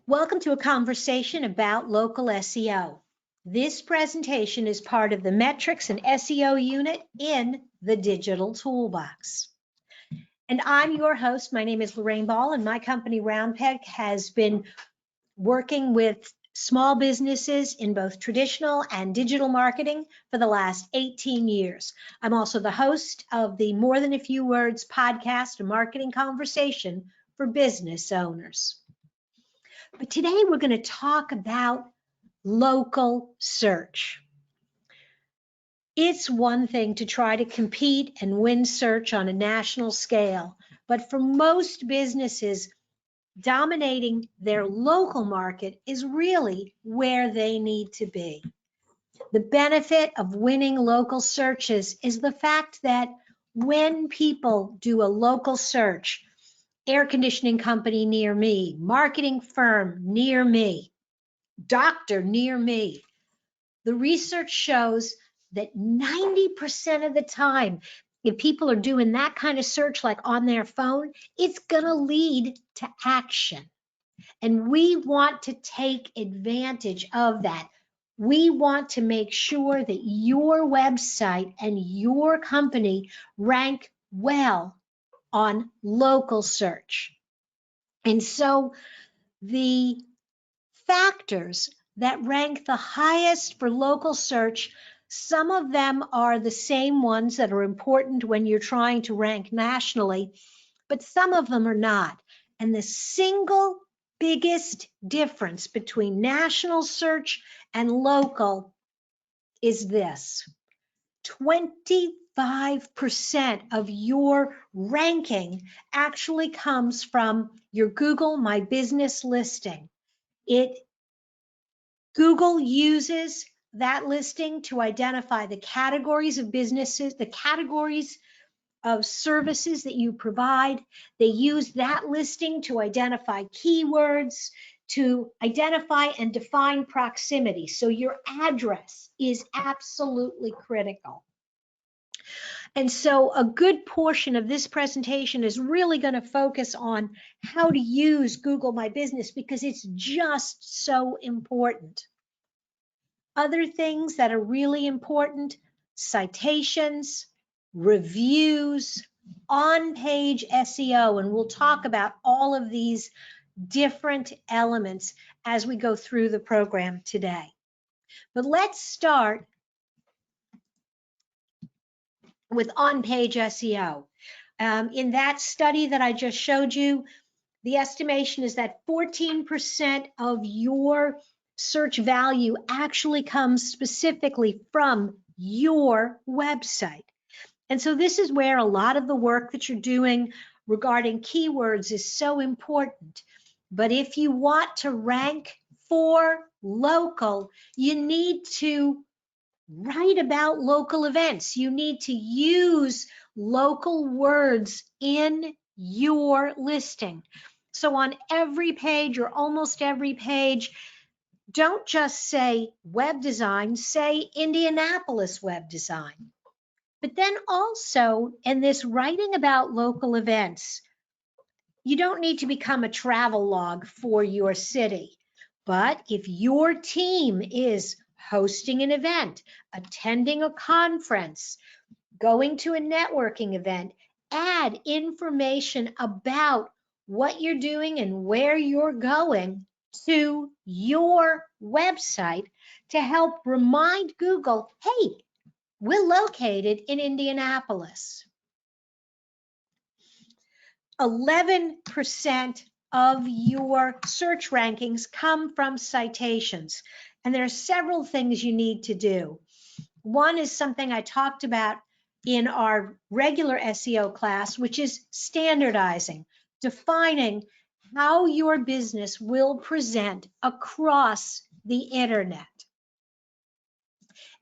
Welcome to a conversation about local SEO. This presentation is part of the Metrics and SEO unit in the Digital Toolbox. And I'm your host. My name is Lorraine Ball, and my company Roundpeg has been working with small businesses in both traditional and digital marketing for the last 18 years. I'm also the host of the More Than a Few Words podcast, a marketing conversation for business owners. But today we're going to talk about local search. It's one thing to try to compete and win search on a national scale, but for most businesses, dominating their local market is really where they need to be. The benefit of winning local searches is the fact that when people do a local search, air conditioning company near me, marketing firm near me, doctor near me, the research shows that 90% of the time, if people are doing that kind of search like on their phone, it's going to lead to action. And we want to take advantage of that. We want to make sure that your website and your company rank well on local search. And so the factors that rank the highest for local search, some of them are the same ones that are important when you're trying to rank nationally, but some of them are not. And the single biggest difference between national search and local is this: 25% of your ranking actually comes from your Google My Business listing. Google uses that listing to identify the categories of businesses, the categories of services that you provide. They use that listing to identify keywords, to identify and define proximity. So your address is absolutely critical. And so a good portion of this presentation is really going to focus on how to use Google My Business because it's just so important. Other things that are really important: citations, reviews, on-page SEO, and we'll talk about all of these different elements as we go through the program today. But let's start with on-page SEO. In that study that I just showed you, the estimation is that 14% of your search value actually comes specifically from your website. And so this is where a lot of the work that you're doing regarding keywords is so important. But if you want to rank for local, you need to write about local events. You need to use local words in your listing. So on every page or almost every page, don't just say web design, say Indianapolis web design. But then also in this writing about local events, you don't need to become a travel log for your city. But if your team is hosting an event, attending a conference, going to a networking event, add information about what you're doing and where you're going to your website to help remind Google, hey, we're located in Indianapolis. 11% of your search rankings come from citations. And there are several things you need to do. One is something I talked about in our regular SEO class, which is standardizing, defining how your business will present across the internet.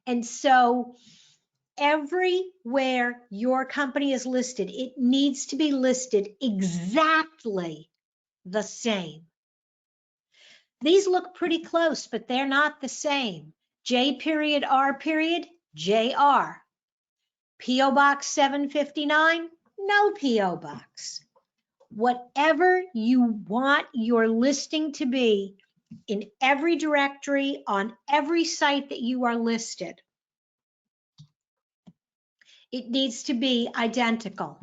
And so everywhere your company is listed, it needs to be listed exactly the same. These look pretty close, but they're not the same. J.R. J.R. P.O. Box 759, no P.O. Box. whatever you want your listing to be in every directory on every site that you are listed. It needs to be identical.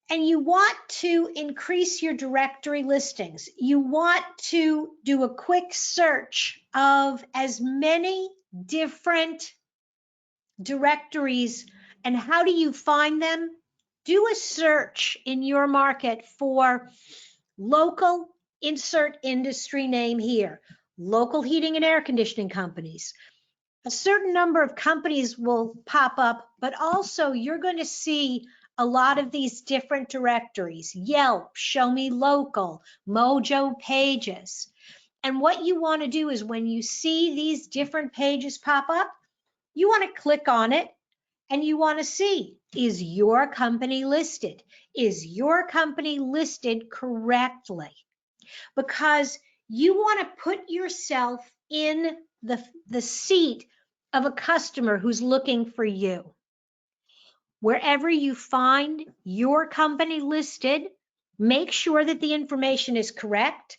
And you want to increase your directory listings. You want to do a quick search of as many different directories. And how do you find them? Do a search in your market for local, insert industry name here, local heating and air conditioning companies. A certain number of companies will pop up, but also you're going to see a lot of these different directories: Yelp, Show Me Local, Mojo Pages. And what you want to do is when you see these different pages pop up, you want to click on it and you want to see, is your company listed? Is your company listed correctly? Because you want to put yourself in the seat of a customer who's looking for you. Wherever you find your company listed, make sure that the information is correct.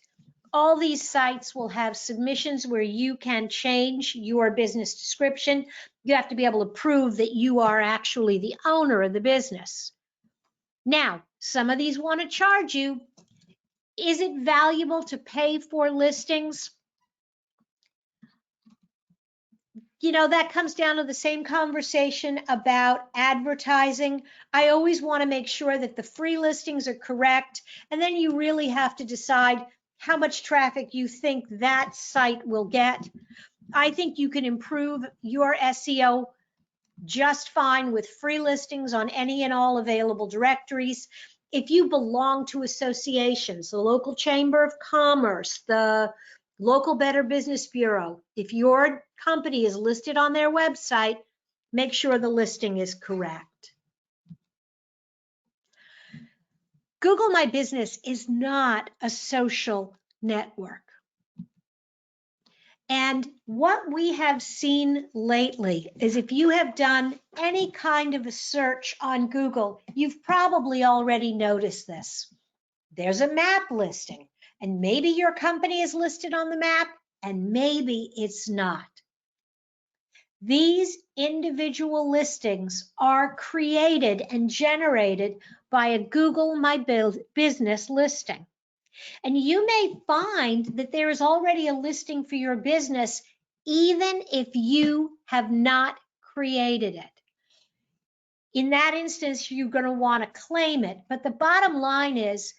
All these sites will have submissions where you can change your business description. You have to be able to prove that you are actually the owner of the business. Now, some of these want to charge you. Is it valuable to pay for listings? You know, that comes down to the same conversation about advertising. I always want to make sure that the free listings are correct, and then you really have to decide how much traffic you think that site will get. I think you can improve your SEO just fine with free listings on any and all available directories. If you belong to associations, the local chamber of commerce, the local Better Business Bureau, if your company is listed on their website, make sure the listing is correct. Google My Business is not a social network. And what we have seen lately is if you have done any kind of a search on Google, you've probably already noticed this. There's a map listing, and maybe your company is listed on the map, and maybe it's not. These individual listings are created and generated by a Google My Business listing. And you may find that there is already a listing for your business, even if you have not created it. In that instance, you're going to want to claim it. But the bottom line is,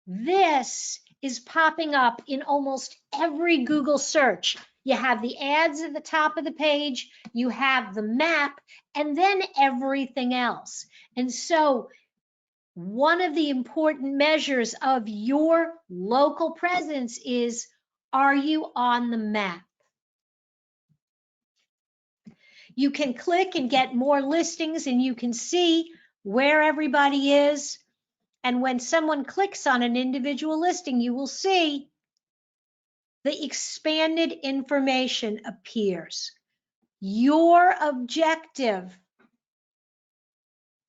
this is popping up in almost every Google search. You have the ads at the top of the page, you have the map, and then everything else. And so one of the important measures of your local presence is, are you on the map? You can click and get more listings, and you can see where everybody is. And when someone clicks on an individual listing, you will see the expanded information appears. Your objective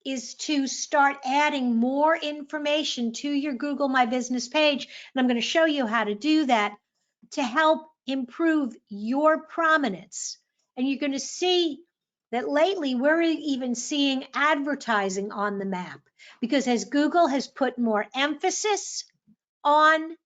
is to start adding more information to your Google My Business page. And I'm going to show you how to do that to help improve your prominence. And you're going to see that lately we're even seeing advertising on the map, because as Google has put more emphasis on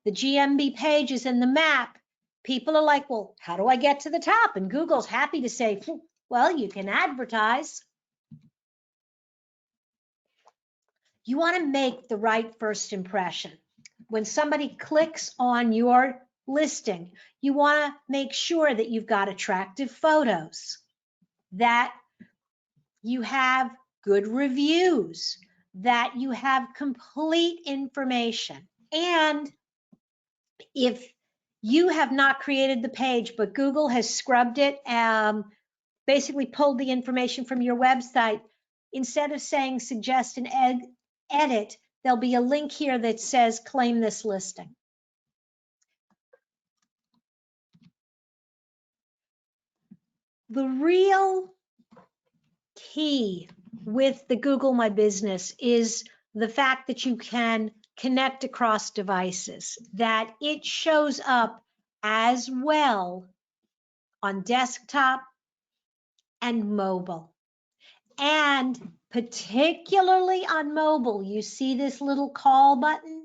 the GMB pages and the map, people are like, well, how do I get to the top? And Google's happy to say, well, you can advertise. You want to make the right first impression. When somebody clicks on your listing, you want to make sure that you've got attractive photos, that you have good reviews, that you have complete information. And if you have not created the page, but Google has scrubbed it, basically pulled the information from your website, instead of saying suggest and edit, there'll be a link here that says claim this listing. The real key with the Google My Business is the fact that you can connect across devices, that it shows up as well on desktop and mobile. And particularly on mobile, you see this little call button?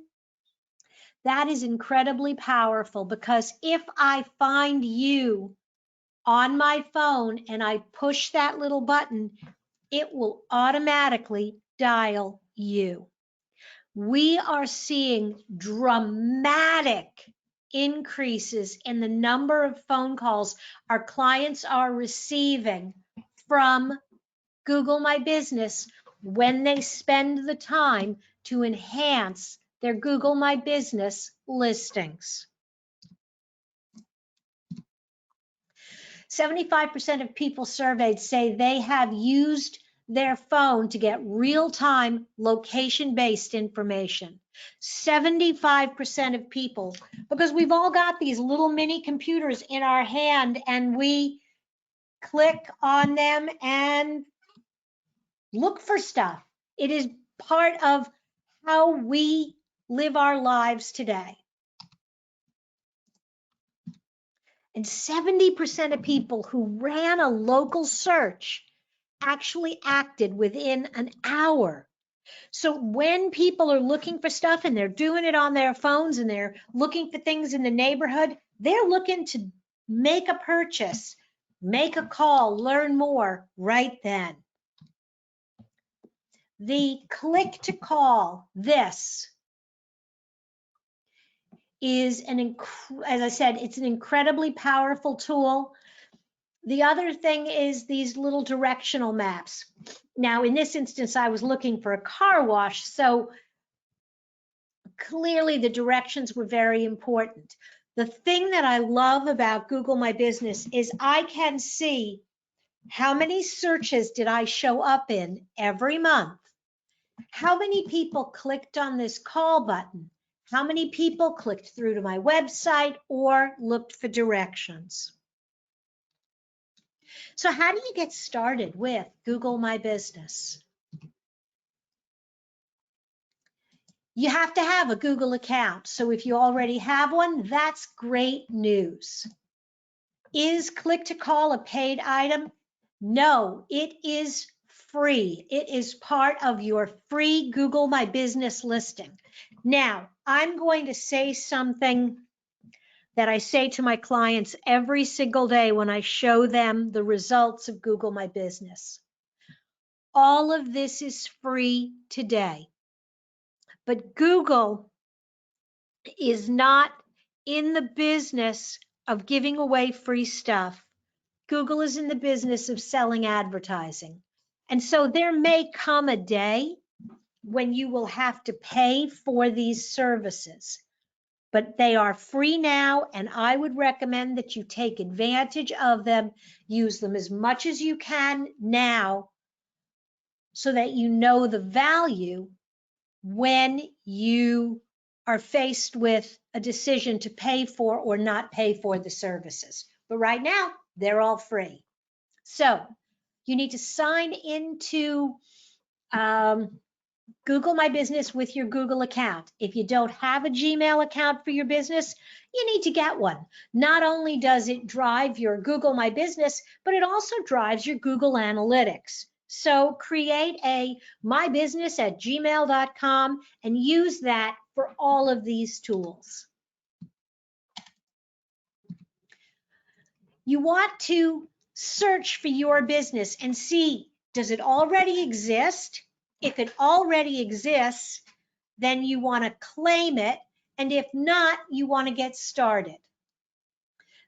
That is incredibly powerful, because if I find you on my phone and I push that little button, it will automatically dial you. We are seeing dramatic increases in the number of phone calls our clients are receiving from Google My Business when they spend the time to enhance their Google My Business listings. 75% of people surveyed say they have used their phone to get real-time location-based information. 75% of people, because we've all got these little mini computers in our hand and we click on them and look for stuff. It is part of how we live our lives today. And 70% of people who ran a local search actually acted within an hour. So when people are looking for stuff and they're doing it on their phones and they're looking for things in the neighborhood, they're looking to make a purchase, make a call, learn more right then. The click to call, this is as I said, it's an incredibly powerful tool. The other thing is these little directional maps. Now, in this instance, I was looking for a car wash, so clearly the directions were very important. The thing that I love about Google My Business is I can see how many searches did I show up in every month. How many people clicked on this call button? How many people clicked through to my website or looked for directions? So how do you get started with Google My Business? You have to have a Google account. So if you already have one, that's great news. Is click to call a paid item? No, it is free. It is part of your free Google My Business listing. Now, I'm going to say something that I say to my clients every single day when I show them the results of Google My Business. All of this is free today, but Google is not in the business of giving away free stuff. Google is in the business of selling advertising. And so there may come a day when you will have to pay for these services, but they are free now, and I would recommend that you take advantage of them, use them as much as you can now, so that you know the value when you are faced with a decision to pay for or not pay for the services. But right now, they're all free. So you need to sign into Google My Business with your Google account. If you don't have a Gmail account for your business, you need to get one. Not only does it drive your Google My Business, but it also drives your Google Analytics. So create a mybusiness@gmail.com and use that for all of these tools. You want to search for your business and see, does it already exist? If it already exists, then you want to claim it. And if not, you want to get started.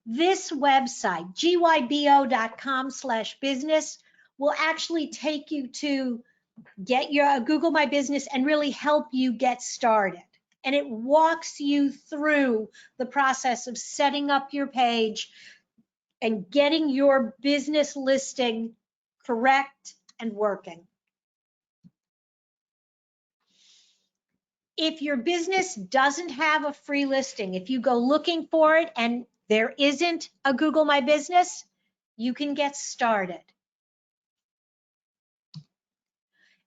This website, gybo.com/business, will actually take you to get your Google My Business and really help you get started. And it walks you through the process of setting up your page and getting your business listing correct and working. If your business doesn't have a free listing, if you go looking for it and there isn't a Google My Business, you can get started.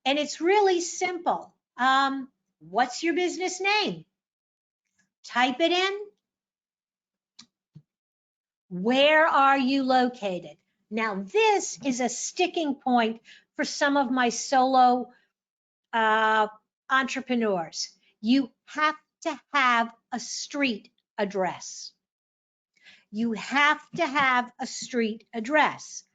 And it's really simple. What's your business name? Type it in. Where are you located? Now, this is a sticking point for some of my solo entrepreneurs. You have to have a street address. You have to have a street address.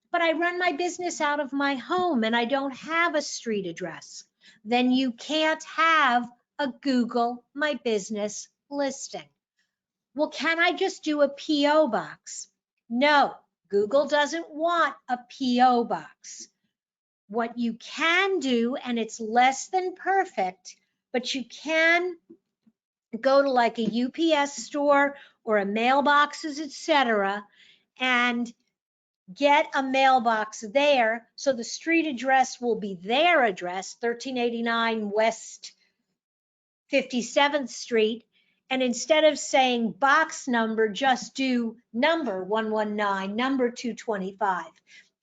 But I run my business out of my home and I don't have a street address. Then you can't have a Google My Business listing. Well, can I just do a P.O. box? No, Google doesn't want a P.O. box. What you can do, and it's less than perfect, but you can go to like a UPS store or a mailboxes, etc., and get a mailbox there. So the street address will be their address, 1389 West 57th Street. And instead of saying box number, just do number 119, number 225.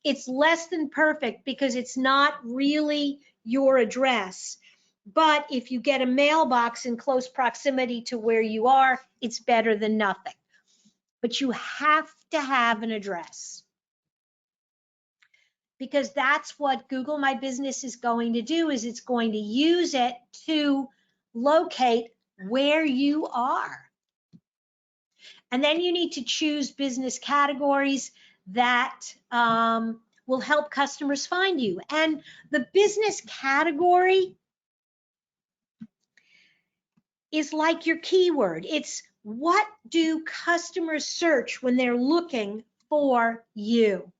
It's less than perfect because it's not really your address. But if you get a mailbox in close proximity to where you are, it's better than nothing. But you have to have an address, because that's what Google My Business is going to do, is it's going to use it to locate where you are. And then you need to choose business categories that will help customers find you. And the business category is like your keyword. It's what do customers search when they're looking for you?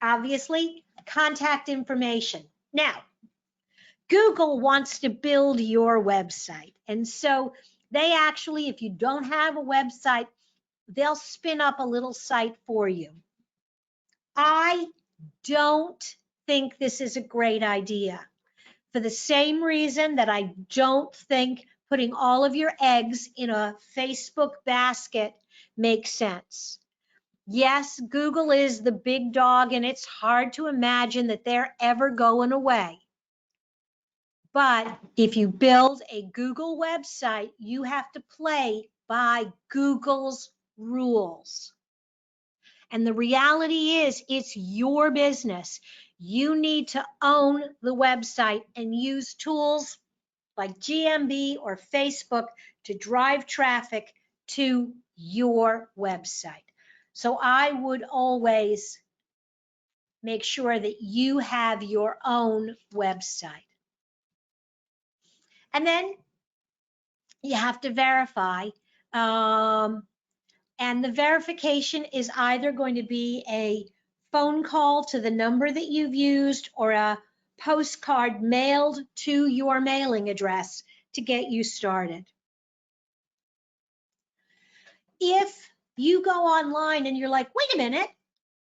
Obviously, contact information. Now, Google wants to build your website. And so they actually, if you don't have a website, they'll spin up a little site for you. I don't think this is a great idea, for the same reason that I don't think putting all of your eggs in a Facebook basket makes sense. Yes, Google is the big dog, and it's hard to imagine that they're ever going away. But if you build a Google website, you have to play by Google's rules. And the reality is, it's your business. You need to own the website and use tools like GMB or Facebook to drive traffic to your website. So I would always make sure that you have your own website. And then you have to verify. And the verification is either going to be a phone call to the number that you've used or a postcard mailed to your mailing address to get you started. If you go online and you're like, wait a minute,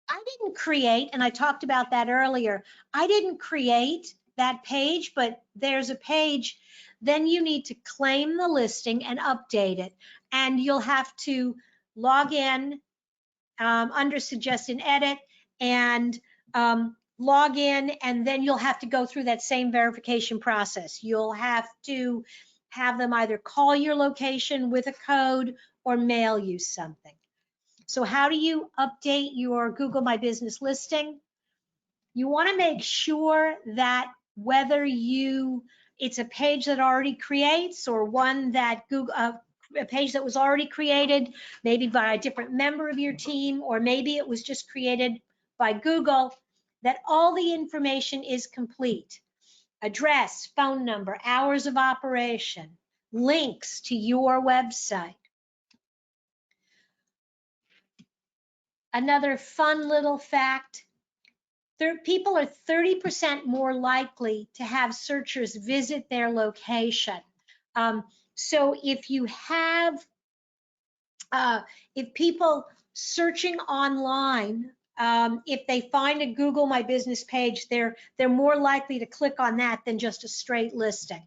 I didn't create, and I talked about that earlier, I didn't create that page, but there's a page, then you need to claim the listing and update it. And you'll have to log in under suggest and edit and log in, and then you'll have to go through that same verification process. You'll have to have them either call your location with a code or mail you something. So how do you update your Google My Business listing? You want to make sure that whether it's a page that already creates or one that Google, a page that was already created, maybe by a different member of your team, or maybe it was just created by Google, that all the information is complete. Address, phone number, hours of operation, links to your website. Another fun little fact, people are 30% more likely to have searchers visit their location. So if you have, if people searching online, if they find a Google My Business page, they're more likely to click on that than just a straight listing.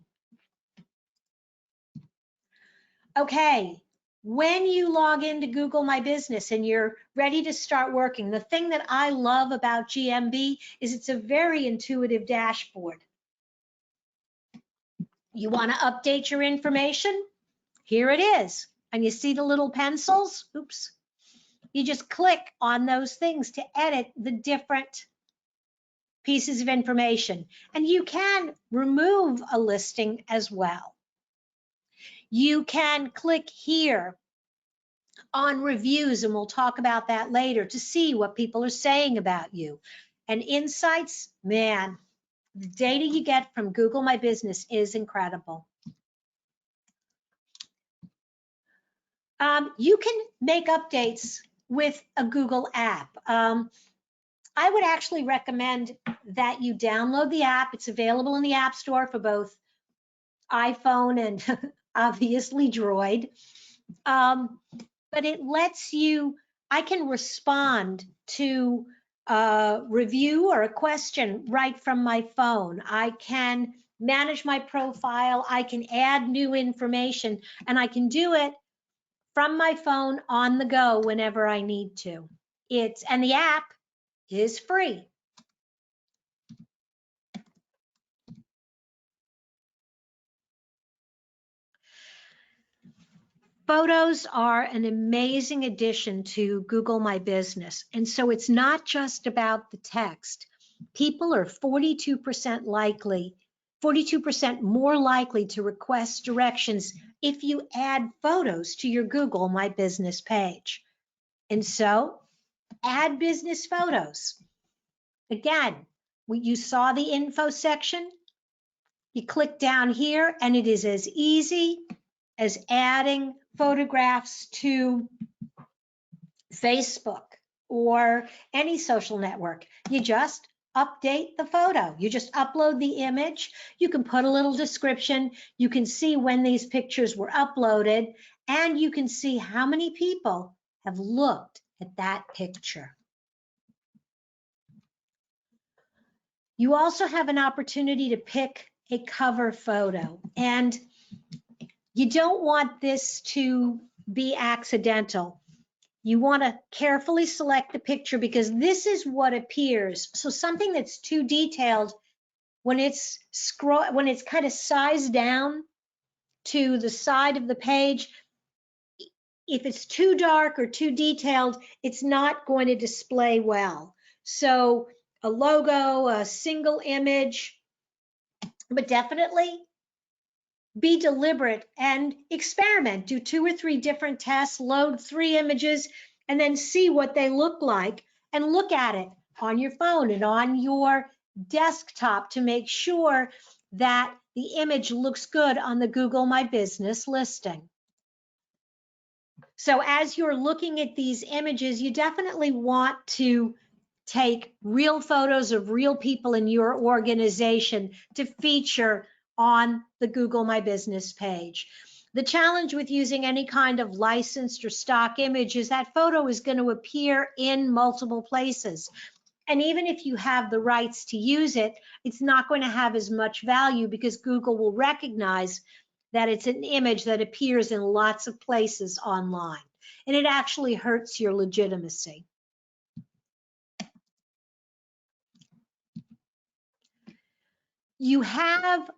Okay, When you log into Google My Business and you're ready to start working, the thing that I love about GMB is it's a very intuitive dashboard. You want to update your information? Here it is. And you see the little pencils? Oops. You just click on those things to edit the different pieces of information. And you can remove a listing as well. You can click here on reviews, and we'll talk about that later, to see what people are saying about you. And insights, man, the data you get from Google My Business is incredible. You can make updates with a Google app. I would actually recommend that you download the app. It's available in the App Store for both iPhone and obviously Droid. But it lets you, I can respond to a review or a question right from my phone. I can manage my profile. I can add new information, and I can do it from my phone on the go whenever I need to. And the app is free. Photos are an amazing addition to Google My Business. And so it's not just about the text. People are 42% more likely to request directions if you add photos to your Google My Business page. And so add business photos. Again, you saw the info section. You click down here and it is as easy as adding photographs to Facebook or any social network. You just update the photo. You just upload the image. You can put a little description. You can see when these pictures were uploaded, and you can see how many people have looked at that picture. You also have an opportunity to pick a cover photo, and you don't want this to be accidental. You want to carefully select the picture because this is what appears. So something that's too detailed, when it's kind of sized down to the side of the page, if it's too dark or too detailed, it's not going to display well. So a logo, a single image, but definitely be deliberate and experiment. Do 2 or 3 different tests, load 3 images, and then see what they look like, and look at it on your phone and on your desktop to make sure that the image looks good on the Google My Business listing. So as you're looking at these images, you definitely want to take real photos of real people in your organization to feature on the Google My Business page. The challenge with using any kind of licensed or stock image is that photo is going to appear in multiple places. And even if you have the rights to use it, it's not going to have as much value because Google will recognize that it's an image that appears in lots of places online. And it actually hurts your legitimacy. You have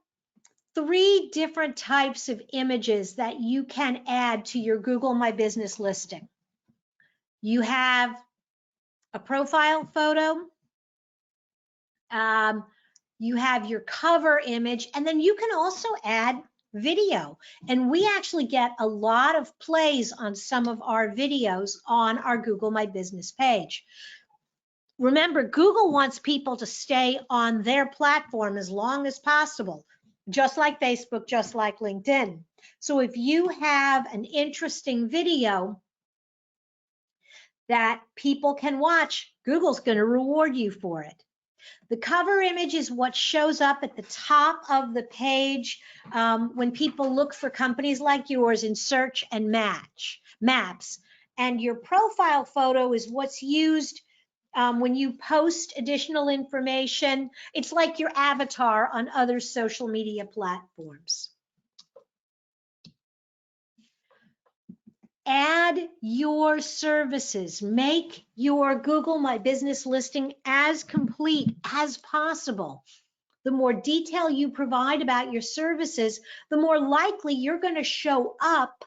3 different types of images that you can add to your Google My Business listing. You have a profile photo, you have your cover image, and then you can also add video. And we actually get a lot of plays on some of our videos on our Google My Business page. Remember, Google wants people to stay on their platform as long as possible, just like Facebook, just like LinkedIn. So if you have an interesting video that people can watch, Google's going to reward you for it. The cover image is what shows up at the top of the page when people look for companies like yours in search and maps. And your profile photo is what's used when you post additional information. It's like your avatar on other social media platforms. Add your services. Make your Google My Business listing as complete as possible. The more detail you provide about your services, the more likely you're going to show up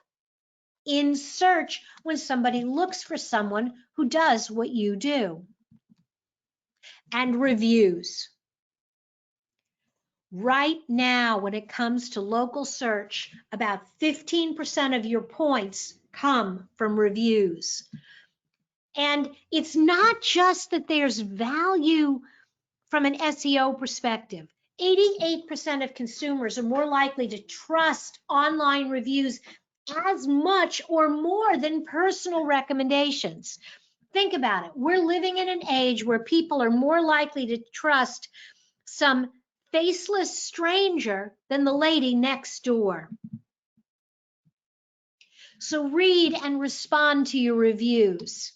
in search when somebody looks for someone who does what you do. And reviews. Right now, when it comes to local search, about 15% of your points come from reviews. And it's not just that there's value from an SEO perspective. 88% of consumers are more likely to trust online reviews as much or more than personal recommendations. Think about it. We're living in an age where people are more likely to trust some faceless stranger than the lady next door. So read and respond to your reviews.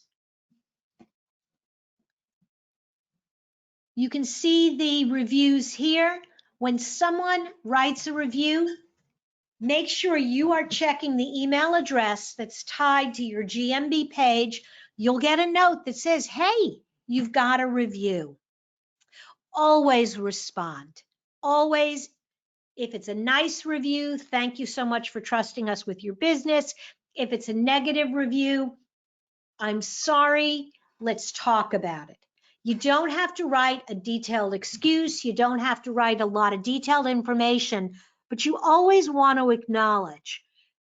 You can see the reviews here. When someone writes a review, make sure you are checking the email address that's tied to your GMB page. You'll get a note that says, hey, you've got a review. Always respond. Always. If it's a nice review, thank you so much for trusting us with your business. If it's a negative review, I'm sorry, let's talk about it. You don't have to write a detailed excuse. You don't have to write a lot of detailed information, but you always want to acknowledge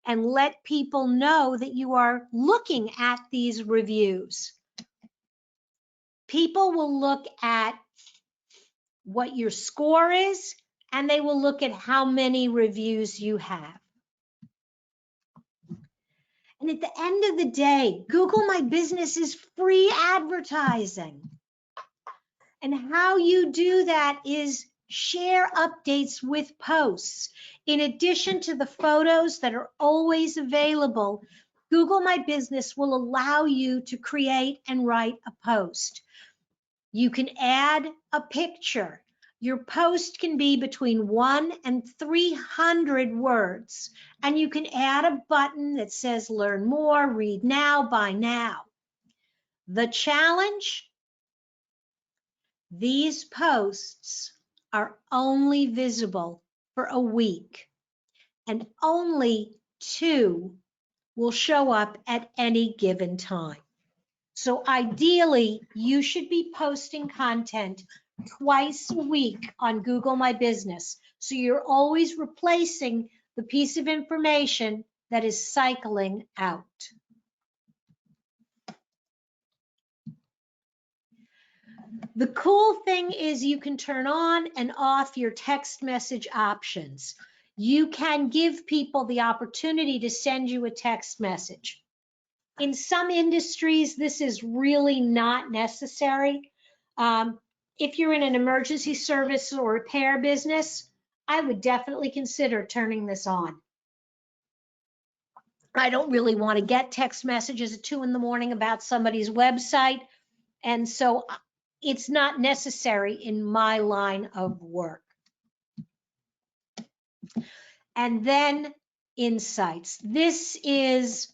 and let people know that you are looking at these reviews. People will look at what your score is, and they will look at how many reviews you have. And at the end of the day, Google My Business is free advertising. And how you do that is share updates with posts. In addition to the photos that are always available, Google My Business will allow you to create and write a post. You can add a picture. Your post can be between 1 and 300 words, and you can add a button that says learn more, read now, buy now. The challenge? These posts are only visible for a week, and only 2 will show up at any given time. So ideally, you should be posting content twice a week on Google My Business. So you're always replacing the piece of information that is cycling out. The cool thing is you can turn on and off your text message options. You can give people the opportunity to send you a text message. In some industries, this is really not necessary. If you're in an emergency service or repair business, I would definitely consider turning this on. I don't really want to get text messages at 2 in the morning about somebody's website, and so it's not necessary in my line of work. And then insights. This is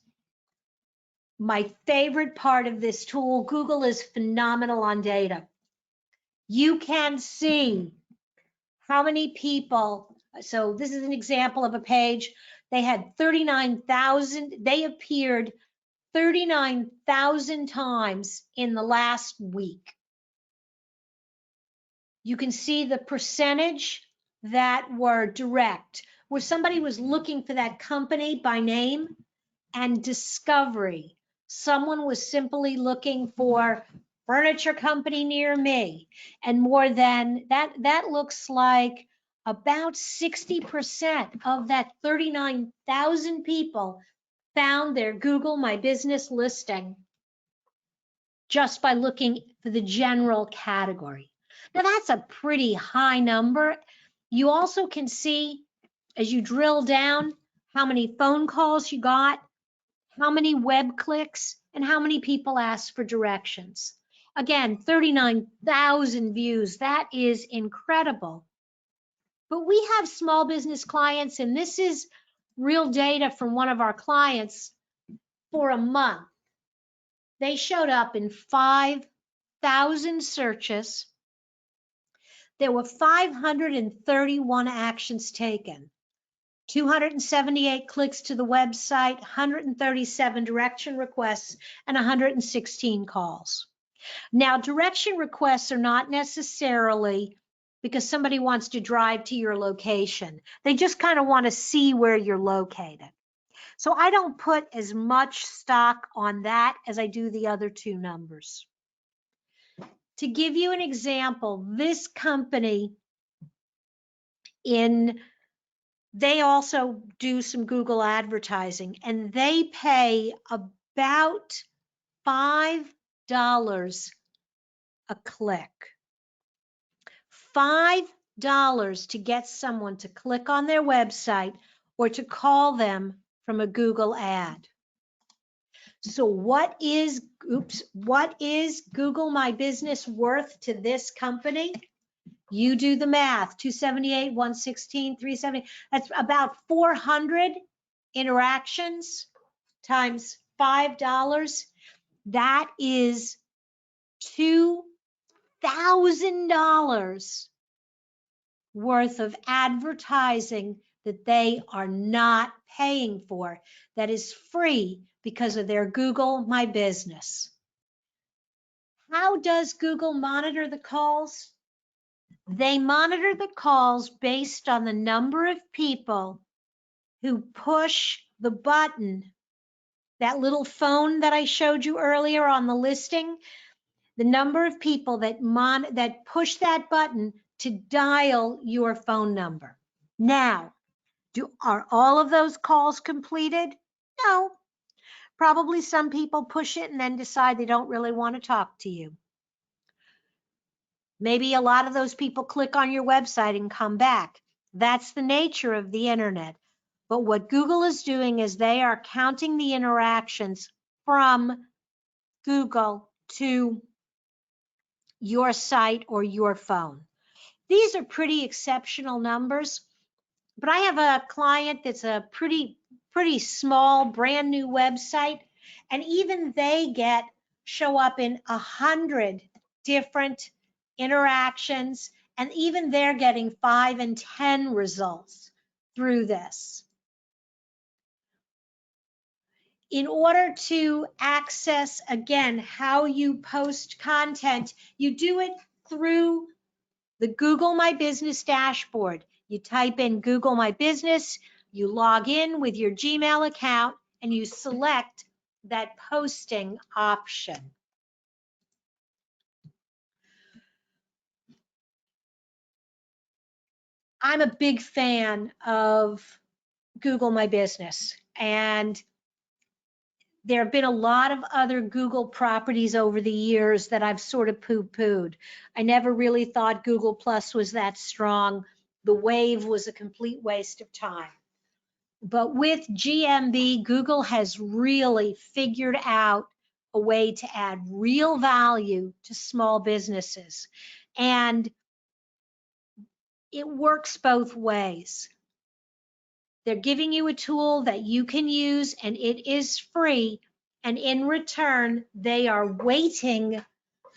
my favorite part of this tool. Google is phenomenal on data. You can see how many people, so this is an example of a page. They had 39,000, they appeared 39,000 times in the last week. You can see the percentage that were direct, where somebody was looking for that company by name, and discovery. Someone was simply looking for furniture company near me, and more than that, that looks like about 60% of that 39,000 people found their Google My Business listing just by looking for the general category. Now that's a pretty high number. You also can see as you drill down how many phone calls you got, how many web clicks, and how many people asked for directions. Again, 39,000 views. That is incredible. But we have small business clients, and this is real data from one of our clients. for a month, they showed up in 5,000 searches. There were 531 actions taken, 278 clicks to the website, 137 direction requests, and 116 calls. Now, direction requests are not necessarily because somebody wants to drive to your location. They just kind of want to see where you're located. So I don't put as much stock on that as I do the other two numbers. To give you an example, this company they also do some Google advertising, and they pay about $5 a click. $5 to get someone to click on their website or to call them from a Google ad. So what is Google My Business worth to this company? You do the math, 278, 116, 370. That's about 400 interactions times $5. That is $2,000 worth of advertising that they are not paying for. That is free because of their Google My Business. How does Google monitor the calls? They monitor the calls based on the number of people who push the button, that little phone that I showed you earlier on the listing, the number of people that push that button to dial your phone number. Now, are all of those calls completed? No. Probably some people push it and then decide they don't really want to talk to you. Maybe a lot of those people click on your website and come back. That's the nature of the internet. But what Google is doing is they are counting the interactions from Google to your site or your phone. These are pretty exceptional numbers, but I have a client that's a pretty small, brand new website, and even they show up in 100 different interactions, and even they're getting 5 and 10 results through this. In order to access, again, how you post content, you do it through the Google My Business dashboard. You type in Google My Business, you log in with your Gmail account, and you select that posting option. I'm a big fan of Google My Business, and there have been a lot of other Google properties over the years that I've sort of poo-pooed. I never really thought Google Plus was that strong. The Wave was a complete waste of time. But with GMB, Google has really figured out a way to add real value to small businesses. And it works both ways. They're giving you a tool that you can use, and it is free. And in return, they are weighting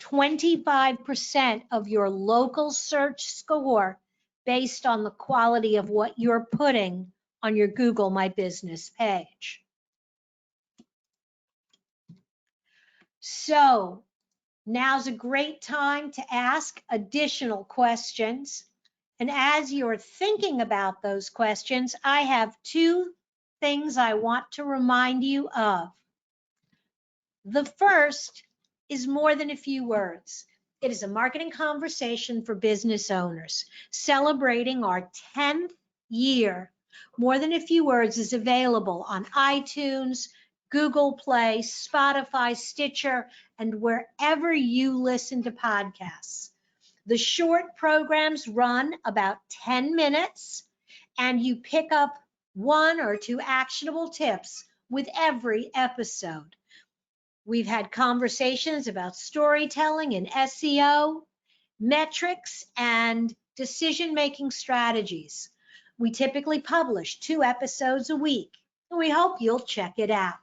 25% of your local search score based on the quality of what you're putting on your Google My Business page. So now's a great time to ask additional questions. And as you're thinking about those questions, I have two things I want to remind you of. The first is more than a few words. It is a marketing conversation for business owners celebrating our 10th year. More Than a Few Words is available on iTunes, Google Play, Spotify, Stitcher, and wherever you listen to podcasts. The short programs run about 10 minutes, and you pick up 1 or 2 actionable tips with every episode. We've had conversations about storytelling and SEO, metrics, and decision-making strategies. We typically publish 2 episodes a week, and we hope you'll check it out.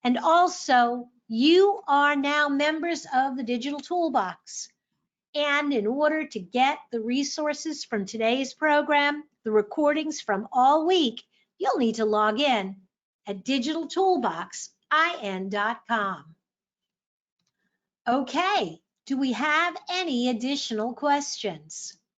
And also, you are now members of the Digital Toolbox. And in order to get the resources from today's program, the recordings from all week, you'll need to log in at digitaltoolboxin.com. Okay, do we have any additional questions?